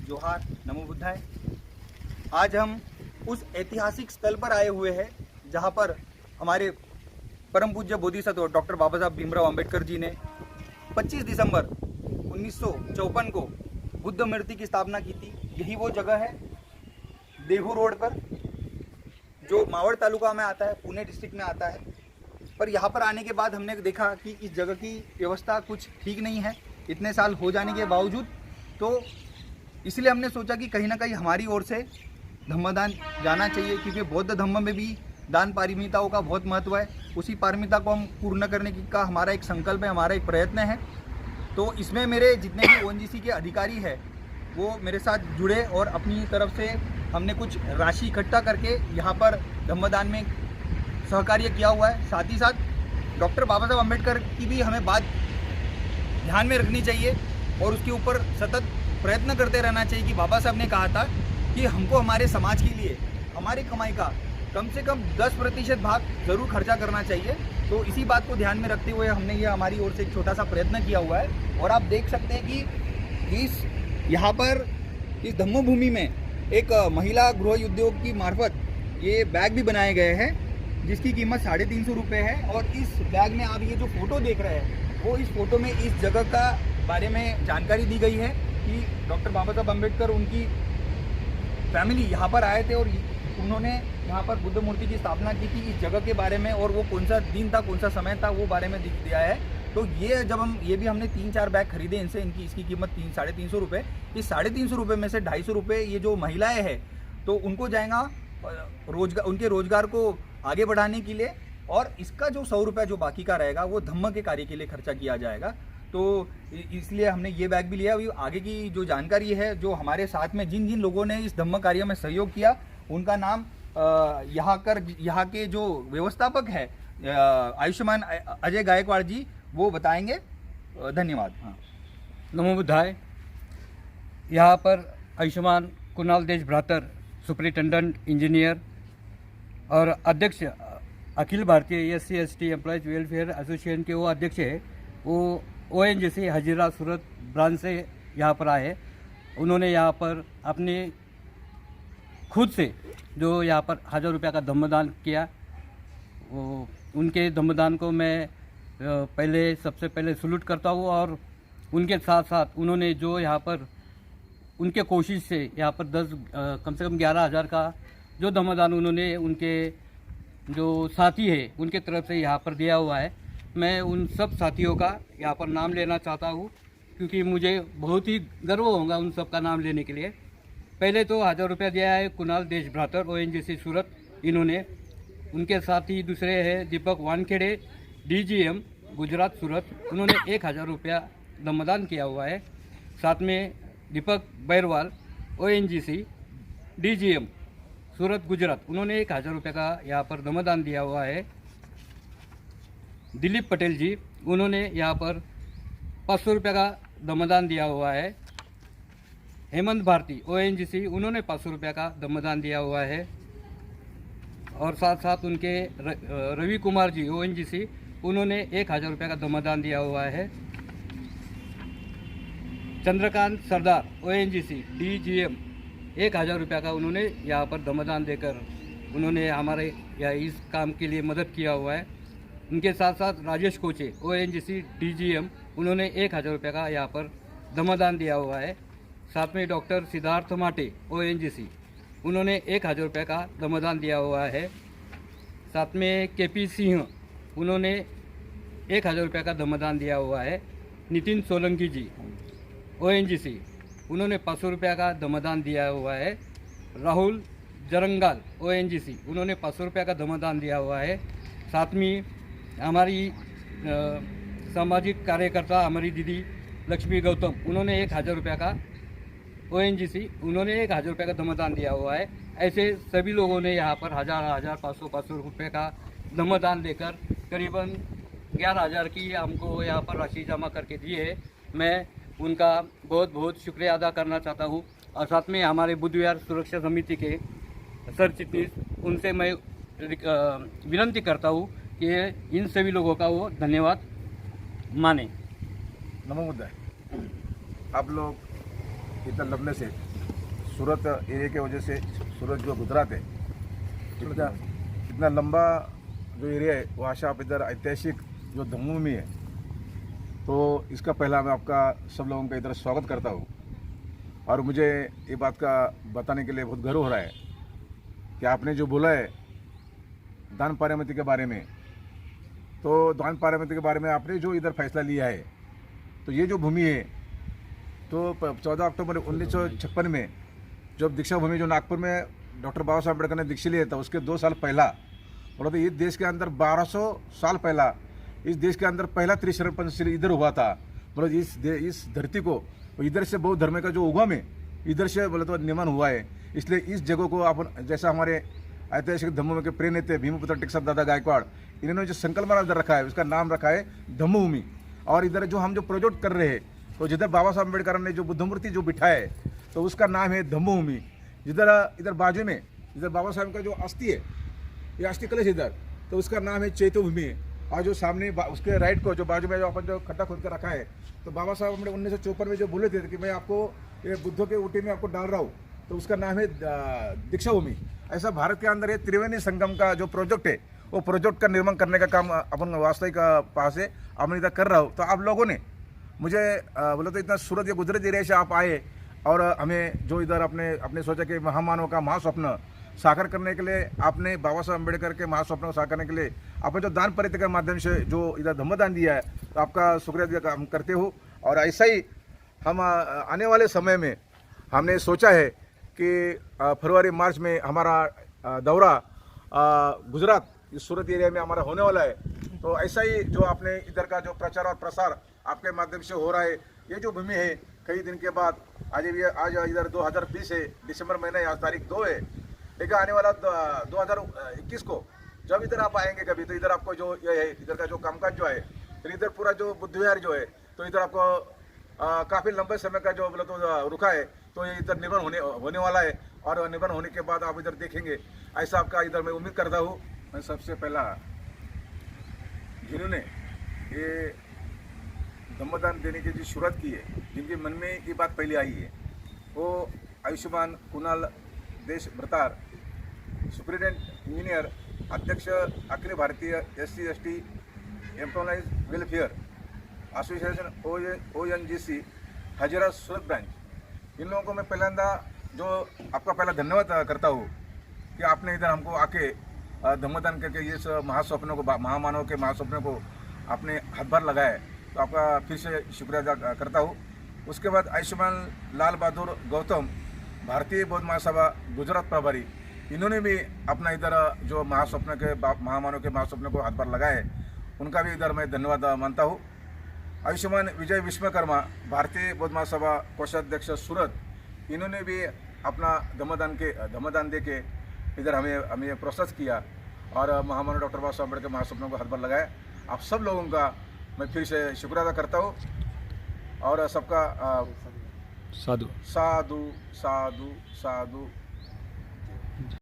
जोहार, नमो बुद्धाय। आज हम उस ऐतिहासिक स्थल पर आए हुए हैं जहां पर हमारे परम पूज्य बोधिसत्व डॉक्टर बाबा साहब भीमराव अंबेडकर जी ने 25 दिसंबर 1954 को बुद्ध मूर्ति की स्थापना की थी। यही वो जगह है देहू रोड पर, जो मावड़ तालुका में आता है, पुणे डिस्ट्रिक्ट में आता है। पर यहाँ पर आने के बाद हमने देखा कि इस जगह की व्यवस्था कुछ ठीक नहीं है, इतने साल हो जाने के बावजूद। तो इसलिए हमने सोचा कि कहीं ना कहीं हमारी ओर से धम्मदान जाना चाहिए, क्योंकि बौद्ध धम्म में भी दान पारमिताओं का बहुत महत्व है। उसी पारमिता को हम पूर्ण करने का हमारा एक संकल्प है, हमारा एक प्रयत्न है। तो इसमें मेरे जितने भी ओएनजीसी के अधिकारी हैं वो मेरे साथ जुड़े और अपनी तरफ से हमने कुछ राशि इकट्ठा करके यहाँ पर धम्मदान में सहकार्य किया हुआ है। साथ ही साथ डॉक्टर बाबा साहब अम्बेडकर की भी हमें बात ध्यान में रखनी चाहिए और उसके ऊपर सतत प्रयत्न करते रहना चाहिए कि बाबा साहब ने कहा था कि हमको हमारे समाज के लिए हमारी कमाई का कम से कम 10% भाग ज़रूर खर्चा करना चाहिए। तो इसी बात को ध्यान में रखते हुए हमने ये हमारी ओर से एक छोटा सा प्रयत्न किया हुआ है। और आप देख सकते हैं कि यहाँ पर इस धम्मभूमि में एक महिला गृह उद्योग की मार्फत ये बैग भी बनाए गए हैं जिसकी कीमत 350 रुपये है। और इस बैग में आप ये जो फोटो देख रहे हैं वो इस फोटो में इस जगह का बारे में जानकारी दी गई है कि डॉक्टर बाबा साहब अम्बेडकर उनकी फैमिली यहाँ पर आए थे और उन्होंने यहाँ पर बुद्ध मूर्ति की स्थापना की थी इस जगह के बारे में। और वो कौन सा दिन था, कौन सा समय था, वो बारे में दिया है। तो ये जब ये भी हमने 3-4 बैग खरीदे इनसे, इसकी कीमत 350 रुपये। इस 350 रुपये में से 250 रुपये ये जो महिलाएं हैं तो उनको जाएगा रोजगार, उनके रोजगार को आगे बढ़ाने के लिए। और इसका जो 100 रुपये जो बाकी का रहेगा वो धम्म के कार्य के लिए खर्चा किया जाएगा। तो इसलिए हमने ये बैग भी लिया। अभी आगे की जो जानकारी है, जो हमारे साथ में जिन जिन लोगों ने इस धम्म कार्य में सहयोग किया उनका नाम यहाँ के जो व्यवस्थापक है आयुष्मान अजय गायकवाड़ जी वो बताएंगे। धन्यवाद। हाँ, नमो बुद्धाय। यहाँ पर आयुष्मान कुणाल देश भ्रातर सुपरिटेंडेंट इंजीनियर और अध्यक्ष अखिल भारतीय SC/ST एम्प्लॉयज़ वेलफेयर एसोसिएशन के वो अध्यक्ष है। वो ONGC हजीरा सूरत ब्रांच से यहाँ पर आए। उन्होंने यहाँ पर अपने खुद से जो यहाँ पर 1000 रुपये का धम्मदान किया, वो उनके धम्मदान को मैं सबसे पहले सल्यूट करता हूँ। और उनके साथ साथ उन्होंने जो यहाँ पर उनके कोशिश से यहाँ पर कम से कम 11,000 का जो धम्मदान उन्होंने उनके जो साथी है उनके तरफ से यहाँ पर दिया हुआ है। मैं उन सब साथियों का यहाँ पर नाम लेना चाहता हूँ, क्योंकि मुझे बहुत ही गर्व होगा उन सब का नाम लेने के लिए। पहले तो 1000 रुपया दिया है कुणाल देश भ्रातर ONGC सूरत, इन्होंने। उनके साथ ही दूसरे हैं दीपक वानखेड़े DGM गुजरात सूरत, उन्होंने 1000 रुपया धम्मदान किया हुआ है। साथ में दीपक बैरवाल ONGC DGM सूरत गुजरात, उन्होंने 1000 रुपये का यहाँ पर धम्मदान दिया हुआ है। दिलीप पटेल जी, उन्होंने यहाँ पर 500 रुपये का धम्मदान दिया हुआ है। हेमंत भारती ONGC, उन्होंने 500 रुपये का धम्मदान दिया हुआ है। और साथ साथ उनके रवि कुमार जी ONGC, उन्होंने 1000 रुपये का धम्मदान दिया हुआ है। चंद्रकांत सरदार ONGC DGM 1000 रुपये का उन्होंने यहाँ पर धम्मदान देकर उन्होंने हमारे या इस काम के लिए मदद किया हुआ है। उनके साथ साथ राजेश कोचे ONGC DGM, उन्होंने 1000 रुपये का यहाँ पर धम्मदान दिया हुआ है। साथ में डॉक्टर सिद्धार्थ माटे ONGC, उन्होंने 1000 रुपये का धम्मदान दिया हुआ है। साथ में KP सिंह, उन्होंने 1000 रुपये का धम्मदान दिया हुआ है। नितिन सोलंकी जी ONGC, उन्होंने 500 रुपये का धम्मदान दिया हुआ है। राहुल जरंगाल ONGC, उन्होंने 500 रुपये का धम्मदान दिया हुआ है। साथ में हमारी सामाजिक कार्यकर्ता हमारी दीदी लक्ष्मी गौतम, उन्होंने 1000 रुपये का ONGC, उन्होंने 1000 रुपये का धम्मदान दिया हुआ है। ऐसे सभी लोगों ने यहाँ पर 1000, 500 रुपये का धम्मदान देकर करीबन 11,000 की हमको यहाँ पर राशि जमा करके दी है। मैं उनका बहुत बहुत शुक्रिया अदा करना चाहता हूँ। और साथ में हमारे बुद्ध विहार सुरक्षा समिति के सर चिटनीस, उनसे मैं विनती करता हूँ कि इन सभी लोगों का वो धन्यवाद माने। नमो बुद्धाय। आप लोग इतना लंबे से सूरत एरिया की वजह से सूरत जो गुजरात है इतना लंबा जो एरिया है वहाँ से आप इधर ऐतिहासिक जो धम्मभूमि है, तो इसका पहला मैं आपका सब लोगों का इधर स्वागत करता हूँ। और मुझे ये बात का बताने के लिए बहुत गर्व हो रहा है कि आपने जो बोला है दान पार्यामती के बारे में, तो दान पार्यामती के बारे में आपने जो इधर फैसला लिया है, तो ये जो भूमि है तो 14 अक्टूबर 1956 में जब दीक्षा भूमि जो नागपुर में डॉक्टर बाबा साहब अम्बेडकर ने दीक्षा लिया था, उसके 2 साल पहला बोला तो इस देश के अंदर 1200 साल पहला इस देश के अंदर पहला त्रिशरण पंचशील इधर हुआ था। बोला इस धरती को इधर से बौद्ध धर्म का जो उगम है इधर से बोले तो निर्माण हुआ है। इसलिए इस जगह को अपन जैसा हमारे ऐतिहासिक धम्मभूमि के प्रिय नेता भीमपुत्र टिकसर दादा गायकवाड़ इन्होंने जो संकल्प इधर रखा है उसका नाम रखा है धम्मभूमि। और इधर जो हम जो प्रोजेक्ट कर रहे हैं तो जिधर बाबा साहब अम्बेडकर ने जो बुद्ध मूर्ति जो बिठाया है तो उसका नाम है धम्मभूमि। इधर बाजू में इधर बाबा साहब का जो अस्थि है, ये अस्थि कलश इधर, तो उसका नाम है चैत्यभूमि। और जो सामने उसके राइट को जो बाजू में जो अपन जो खड्डा खोद कर रखा है, तो बाबा साहब हमने 1954 में जो बोले थे कि मैं आपको ये बुद्धों के ऊटी में आपको डाल रहा हूँ, तो उसका नाम है दीक्षा भूमि। ऐसा भारत के अंदर ये त्रिवेणी संगम का जो प्रोजेक्ट है वो प्रोजेक्ट का निर्माण करने का काम अपन वास्तविक पास है अपन इधर कर रहा हूँ। तो आप लोगों ने मुझे बोला तो इतना सूरत या गुजरात एरिया से आप आए और हमें जो इधर अपने सोचा कि महामानव का महास्वप्न साकार करने के लिए आपने बाबा साहब अम्बेडकर के महास्वप्न को साकार करने के लिए आपने जो दान परित्याग के माध्यम से जो इधर धम्मदान दिया है, तो आपका शुक्रिया हम करते हो। और ऐसा ही हम आने वाले समय में हमने सोचा है कि फरवरी मार्च में हमारा दौरा गुजरात इस सूरत एरिया में हमारा होने वाला है। तो ऐसा ही जो आपने इधर का जो प्रचार और प्रसार आपके माध्यम से हो रहा है, ये जो भूमि है कई दिन के बाद आज इधर 2020 है, दिसंबर महीने आज तारीख 2 है, लेकिन आने वाला 2021 को जब इधर आप आएंगे कभी, तो इधर आपको जो ये है इधर का जो कामकाज जो है, फिर इधर पूरा जो बुद्ध विहार जो है, तो इधर आपको काफ़ी लंबे समय का जो मतलब तो रुका है, तो ये इधर निर्माण होने वाला है। और निर्माण होने के बाद आप इधर देखेंगे, ऐसा आपका इधर मैं उम्मीद करता हूँ। मैं सबसे पहला जिन्होंने ये धम्मदान देने की जो शुरुआत की है, जिनके मन में ये बात पहले आई है, वो आयुष्मान कुणाल देश भ्रतार, सुप्रिटेंडेंट इंजीनियर, अध्यक्ष अखिल भारतीय SC/ST employees welfare association ONGC Hazira Surat branch. इन लोगों को मैं पहला जो आपका पहला धन्यवाद करता हूँ कि आपने इधर हमको आके धम्मदान करके इस महास्वप्नों को, महामानव के महास्वप्नों को आपने हाथभार लगाया है, तो आपका फिर से शुक्रिया अदा करता हूँ। उसके बाद आयुष्मान लाल बहादुर गौतम, भारतीय बौद्ध महासभा गुजरात प्रभारी, इन्होंने भी अपना इधर जो महास्वप्न के महामानव के महास्वप्न को हाथभार लगाया है, उनका भी इधर मैं धन्यवाद मानता हूँ। आयुष्मान विजय विश्वकर्मा, भारतीय बौद्ध महासभा कोषाध्यक्ष सूरत, इन्होंने भी अपना धम्मदान दे के इधर हमें प्रोसेस किया और महामानव डॉक्टर बाबा साहब अम्बेडकर महास्वप्नों को हाथभार लगाया। आप सब लोगों का मैं फिर से शुक्रिया अदा करता हूँ और सबका साधु साधु साधु साधु।